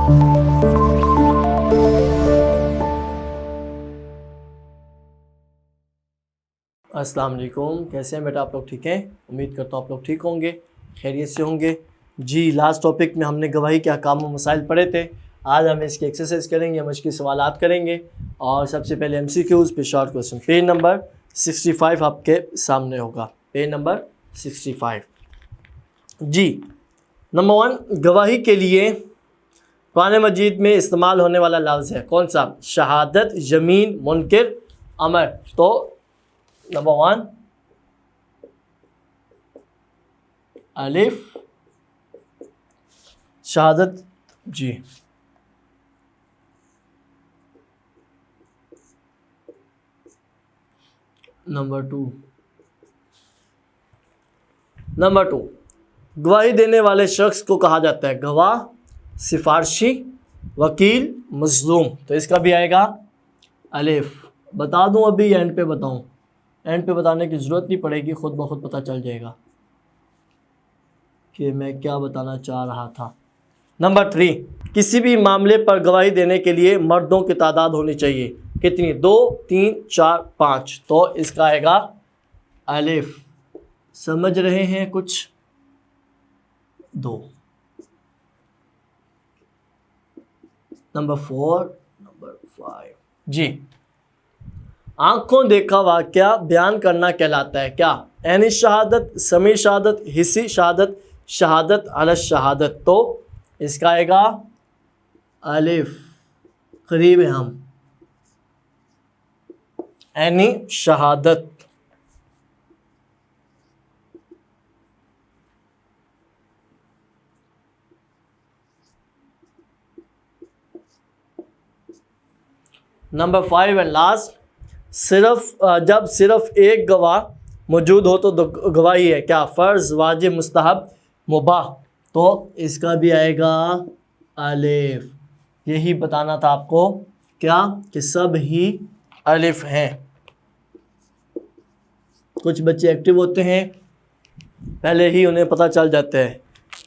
अस्सलाम वालेकुम, कैसे हैं बेटा आप लोग? ठीक हैं, उम्मीद करता हूँ आप लोग ठीक होंगे, खैरियत से होंगे जी। लास्ट टॉपिक में हमने गवाही के अहकाम व मसाइल पढ़े थे। आज हम इसकी एक्सरसाइज करेंगे, मश्की सवालात करेंगे और सबसे पहले MCQs पे शॉर्ट क्वेश्चन। पेज नंबर 65 आपके सामने होगा, पेज नंबर 65 जी। नंबर 1, गवाही के लिए कुरान मजीद में इस्तेमाल होने वाला लफ्ज़ है कौन सा? शहादत, यमीन, मुनकिर, अमर। तो नंबर 1 अलिफ शहादत जी। नंबर 2 गवाही देने वाले शख्स को कहा जाता है गवाह, सिफारशी, वकील, मजलूम। तो इसका भी आएगा अलिफ। बता दूं अभी एंड पे बताऊं? एंड पे बताने की ज़रूरत नहीं पड़ेगी, खुद ब खुद पता चल जाएगा कि मैं क्या बताना चाह रहा था। नंबर 3, किसी भी मामले पर गवाही देने के लिए मर्दों की तादाद होनी चाहिए कितनी? 2, 3, 4, 5। तो इसका आएगा अलिफ। समझ रहे हैं कुछ? 2। नंबर 4, नंबर 5 जी। आंखों देखा वाक़या बयान करना कहलाता है क्या? ऐनी शहादत, समी शहादत, हिस्सी शहादत, शहादत अला शहादत। तो इसका आएगा अलिफ। करीब है हम। ऐनी शहादत। नंबर 5 एंड लास्ट, जब सिर्फ एक गवाह मौजूद हो तो गवाही है क्या? फ़र्ज़, वाजिब, मुस्तहब, मुबाह। तो इसका भी आएगा अलिफ। यही बताना था आपको क्या कि सब ही अलिफ हैं। कुछ बच्चे एक्टिव होते हैं, पहले ही उन्हें पता चल जाता है,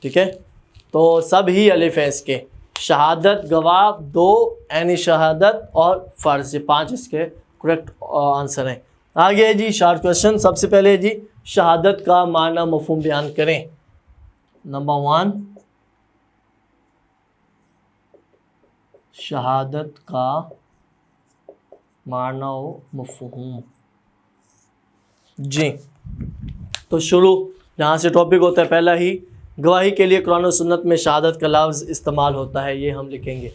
ठीक है। तो सब ही अलिफ है इसके। शहादत, गवाह, 2, ऐनी शहादत और फ़र्ज़, ये 5 इसके करेक्ट आंसर हैं। आगे है जी शॉर्ट क्वेश्चन। सबसे पहले जी शहादत का माना मफ़हूम बयान करें। नंबर 1 शहादत का माना मफ़हूम जी। तो शुरू जहाँ से टॉपिक होता है, पहला ही गवाही के लिए कुरान और सुन्नत में शहादत का लफ्ज़ इस्तेमाल होता है, ये हम लिखेंगे।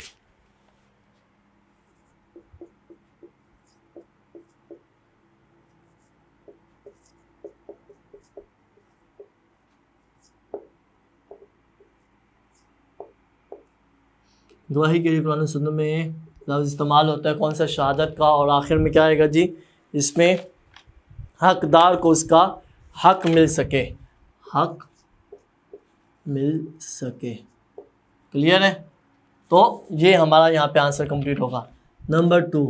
गवाही के लिए कुरान और सुन्नत में लफ्ज़ इस्तेमाल होता है कौन सा? शहादत का। और आखिर में क्या आएगा जी? इसमें हकदार को उसका हक मिल सके, हक मिल सके। क्लियर है? तो ये हमारा यहाँ पे आंसर कंप्लीट होगा। नंबर 2,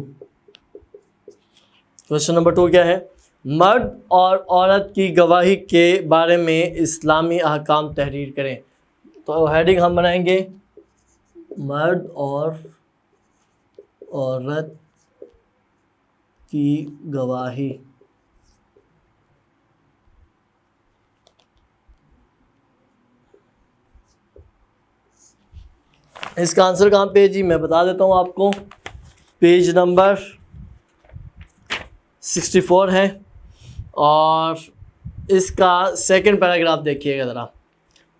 क्वेश्चन नंबर 2 क्या है? मर्द और औरत की गवाही के बारे में इस्लामी अहकाम तहरीर करें। तो हेडिंग हम बनाएंगे मर्द और औरत की गवाही। इसका आंसर कहाँ पे है जी? मैं बता देता हूँ आपको। पेज नंबर 64 है और इसका सेकंड पैराग्राफ देखिएगा ज़रा।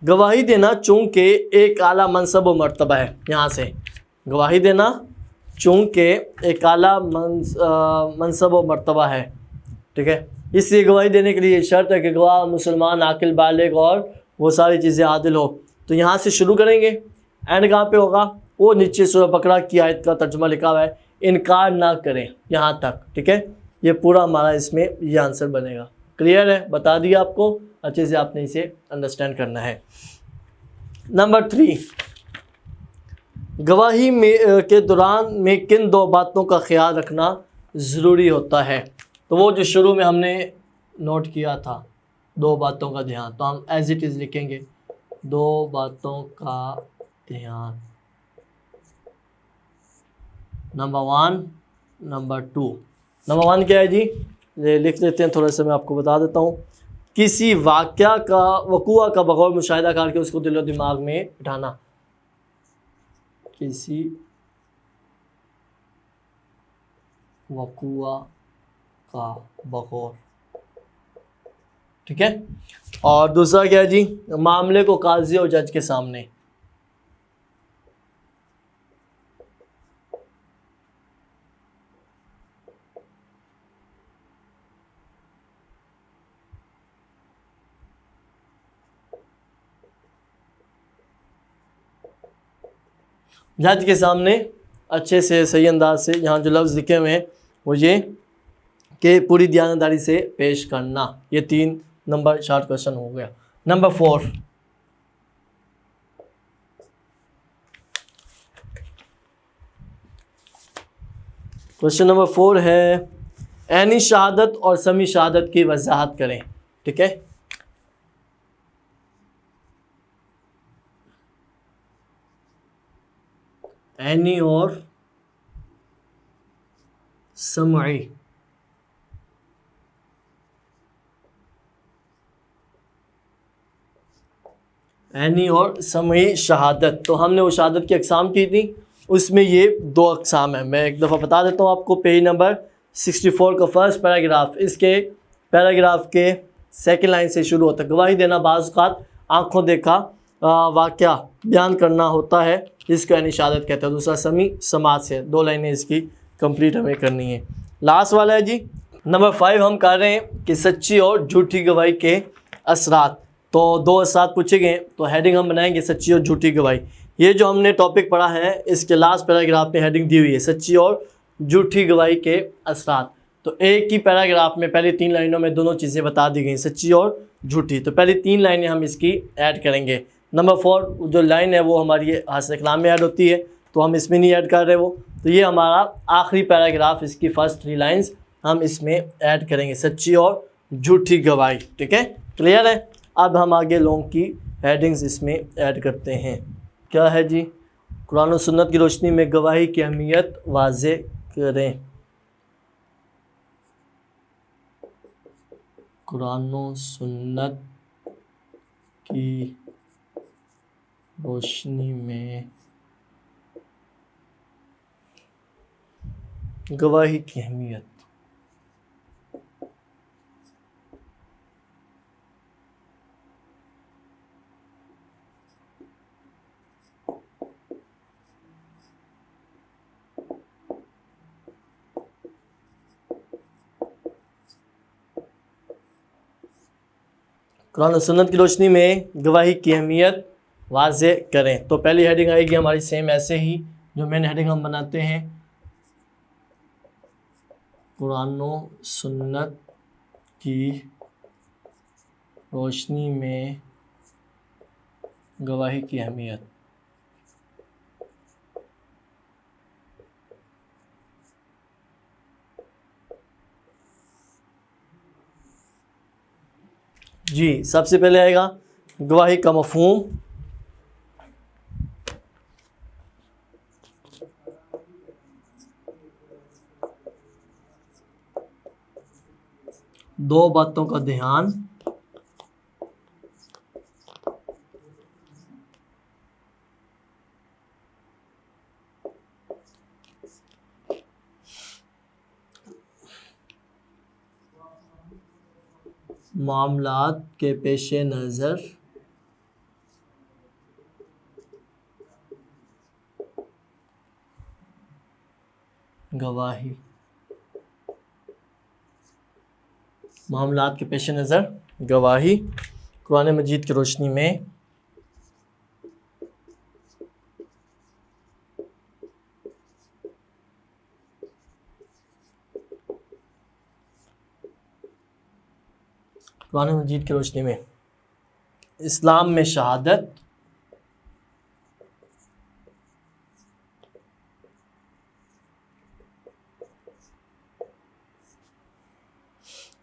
गवाही देना चूँकि एक आला मनसब व मर्तबा है। यहाँ से गवाही देना चूँकि एक आला मनसब व मर्तबा है, ठीक है। इसलिए गवाही देने के लिए शर्त है कि गवाह मुसलमान, आकिल, बालिग और वो सारी चीज़ें आदिल हो। तो यहाँ से शुरू करेंगे, एंड कहाँ पे होगा? वो नीचे सूरह बकरा की आयत का तर्जुमा लिखा हुआ है, इनकार ना करें, यहाँ तक, ठीक है। ये पूरा हमारा इसमें ये आंसर बनेगा। क्लियर है? बता दिया आपको, अच्छे से आपने इसे अंडरस्टैंड करना है। नंबर 3, गवाही में के दौरान में किन 2 बातों का ख्याल रखना ज़रूरी होता है? तो वो जो शुरू में हमने नोट किया था, 2 बातों का ध्यान, तो हम एज इट इज़ लिखेंगे 2 बातों का ध्यान। Number 1, number 2। नंबर 1 क्या है जी, ये लिख लेते हैं, थोड़ा सा मैं आपको बता देता हूँ। किसी वाक़या का वक़ूआ का बगौर मुशाहिदा करके उसको दिलो दिमाग में बिठाना। किसी वक़ूआ का बगौर, ठीक है। और दूसरा क्या है जी, मामले को काजी और जज के सामने। जज के सामने अच्छे से सही अंदाज से, यहाँ जो लफ्ज़ लिखे हुए हैं वो ये कि पूरी दयानतदारी से पेश करना। ये 3 नंबर शॉर्ट क्वेश्चन हो गया। नंबर 4, क्वेश्चन नंबर 4 है ऐनी शहादत और समी शहादत की वजाहत करें, ठीक है। ऐनी और समई, ऐनी और समई शहादत। तो हमने वो शहादत की अक़साम की थी, उसमें ये 2 अक़साम है। मैं एक दफ़ा बता देता हूँ आपको। पेज नंबर 64 का फर्स्ट पैराग्राफ, इसके पैराग्राफ के सेकंड लाइन से शुरू होता है। गवाही देना बाज़ औक़ात आँखों देखा वाक़या बयान करना होता है, जिसको ऐनी शहादत कहते हैं। दूसरा समी समाज से, 2 लाइनें इसकी कंप्लीट हमें करनी है। लास्ट वाला है जी नंबर 5, हम कर रहे हैं कि सच्ची और झूठी गवाही के असरात। तो 2 असरात पूछे गए, तो हेडिंग हम बनाएंगे सच्ची और झूठी गवाही। ये जो हमने टॉपिक पढ़ा है, इसके लास्ट पैराग्राफ में हेडिंग दी हुई है सच्ची और झूठी गवाही के असरात। तो एक ही पैराग्राफ में पहली 3 लाइनों में दोनों चीज़ें बता दी गई, सच्ची और झूठी। तो पहली 3 लाइनें हम इसकी ऐड करेंगे। नंबर 4 जो लाइन है वो हमारी हासिल कलाम में ऐड होती है, तो हम इसमें नहीं ऐड कर रहे वो। तो ये हमारा आखिरी पैराग्राफ, इसकी फर्स्ट 3 लाइन्स हम इसमें ऐड करेंगे, सच्ची और झूठी गवाही, ठीक है। क्लियर है। अब हम आगे लोगों की हेडिंग्स इसमें ऐड करते हैं। क्या है जी, कुरान और सुन्नत की रोशनी में गवाही की अहमियत वाज़े करें। कुरान और सुन्नत की रोशनी में गवाही की अहमियत। कुरान और सुन्नत की रोशनी में गवाही की अहमियत वाज़े करें। तो पहली हेडिंग आएगी हमारी सेम ऐसे ही, जो मेन हेडिंग हम बनाते हैं, कुरान और सुन्नत की रोशनी में गवाही की अहमियत। जी, सबसे पहले आएगा गवाही का मफ़हूम। दो बातों का ध्यान, मामलात के पेश नज़र गवाही, मामलात के पेश नज़र गवाही कुरान मजीद की रोशनी में कुरान मजीद की रोशनी में इस्लाम में शहादत,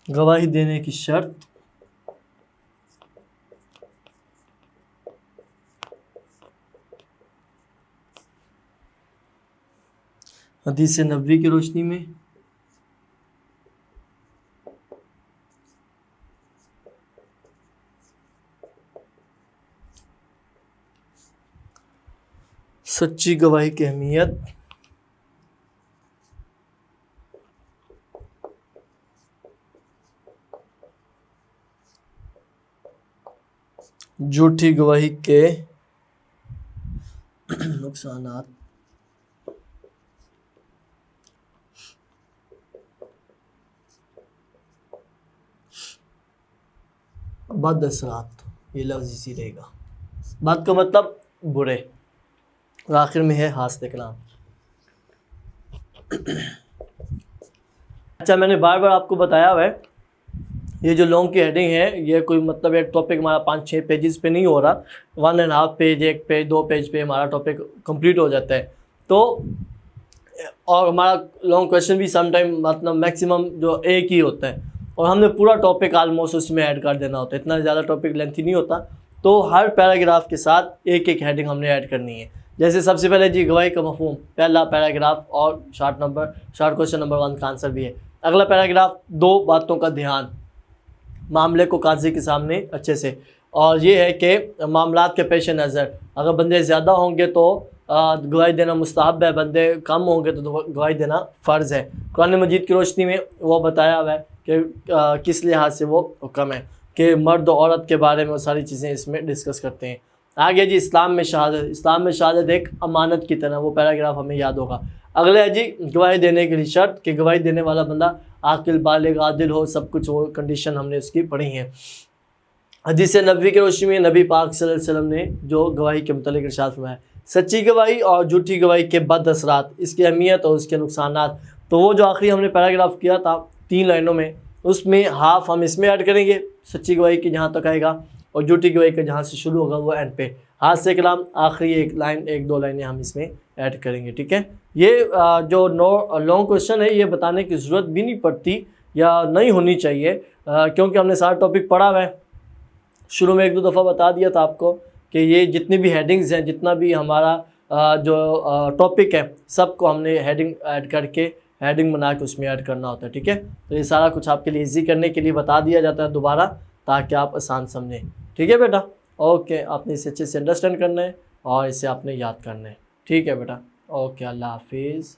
गवाही देने की शर्त, हदीस नबवी की रोशनी में, सच्ची गवाही की अहमियत, झूठी गवाही के नुकसानात, बद असरात, ये लफ्ज़ इसी रहेगा। बद का मतलब बुरे, और आखिर में है हास्ते कलाम। अच्छा, मैंने बार बार आपको बताया हुआ है, ये जो लॉन्ग की हेडिंग है ये कोई मतलब एक टॉपिक हमारा 5-6 पेजेस पे नहीं हो रहा, 1.5 पेज, 1 पेज, 2 पेज पे हमारा टॉपिक कंप्लीट हो जाता है। तो और हमारा लॉन्ग क्वेश्चन भी समटाइम मतलब मैक्सिमम जो एक ही होता है, और हमने पूरा टॉपिक आलमोस्ट उसमें ऐड कर देना होता है, इतना ज़्यादा टॉपिक लेंथी नहीं होता। तो हर पैराग्राफ के साथ एक एक हेडिंग हमने ऐड करनी है। जैसे सबसे पहले जी गवाही का मफहूम, पहला पैराग्राफ और शॉर्ट क्वेश्चन नंबर 1 का आंसर भी है। अगला पैराग्राफ 2 बातों का ध्यान, मामले को काजी के सामने अच्छे से, और ये है कि मामलात के पेश नज़र अगर बंदे ज़्यादा होंगे तो गवाही देना मुस्तहब है, बंदे कम होंगे तो गवाही देना फ़र्ज़ है। कुरान मजीद की रोशनी में वो बताया हुआ है कि किस लिहाज से वो हुक्म है कि मर्द और औरत के बारे में वो सारी चीज़ें इसमें डिस्कस करते हैं। आगे जी इस्लाम में शहादत, इस्लाम में शहादत एक अमानत की तरह, वो पैराग्राफ हमें याद होगा। अगले है जी गवाही देने के लिए शर्त कि गवाही देने वाला बंदा आकिल, बालिग, आदिल हो, सब कुछ वो कंडीशन हमने उसकी पढ़ी है। हदीस नबवी की रोशनी में नबी पाक सल्लल्लाहु अलैहि वसल्लम ने जो गवाही के मुतालिक इरशाद फरमाया, सच्ची गवाही और झूठी गवाही के बद असरात, इसकी अहमियत और उसके नुकसानात। तो वो जो आखिरी हमने पैराग्राफ किया था 3 लाइनों में, उसमें हाफ हम इसमें ऐड करेंगे, सच्ची गवाही की जहाँ तक आएगा, और झूठी गवाही का जहाँ से शुरू होगा वो एंड पे, हाथ से कलाम आखिरी 1-2 लाइनें हम इसमें ऐड करेंगे। ठीक है, ये जो लॉन्ग क्वेश्चन है ये बताने की ज़रूरत भी नहीं पड़ती या नहीं होनी चाहिए, क्योंकि हमने सारा टॉपिक पढ़ा हुआ है। शुरू में 1-2 दफ़ा बता दिया था आपको कि ये जितनी भी हेडिंग्स हैं, जितना भी हमारा जो टॉपिक है, सबको हमने हेडिंग ऐड करके हेडिंग बना के उसमें ऐड करना होता है। ठीक है, तो ये सारा कुछ आपके लिए ईजी करने के लिए बता दिया जाता है दोबारा, ताकि आप आसान समझें। ठीक है बेटा, ओके, आपने इसे अच्छे से अंडरस्टैंड करना है और इसे आपने याद करना है। ठीक है बेटा, ओके, अल्लाह हाफिज़।